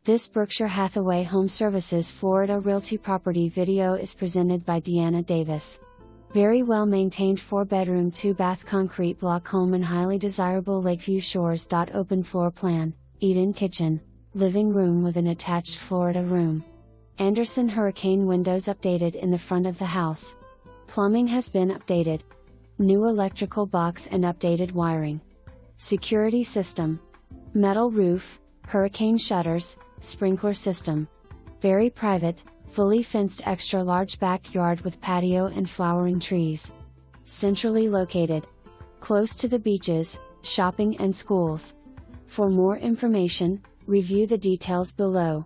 This Berkshire Hathaway HomeServices Florida Realty property video is presented by Deanna Davis. Very well maintained 4-bedroom 2-bath concrete block home in highly desirable Lakeview Shores.Open floor plan, eat-in kitchen, living room with an attached Florida room. Anderson hurricane windows updated in the front of the house. Plumbing has been updated. New electrical box and updated wiring. Security system. Metal roof, hurricane shutters, sprinkler system. Very private, fully fenced extra large backyard with patio and flowering trees. Centrally located. Close to the beaches, shopping and schools. For more information, review the details below.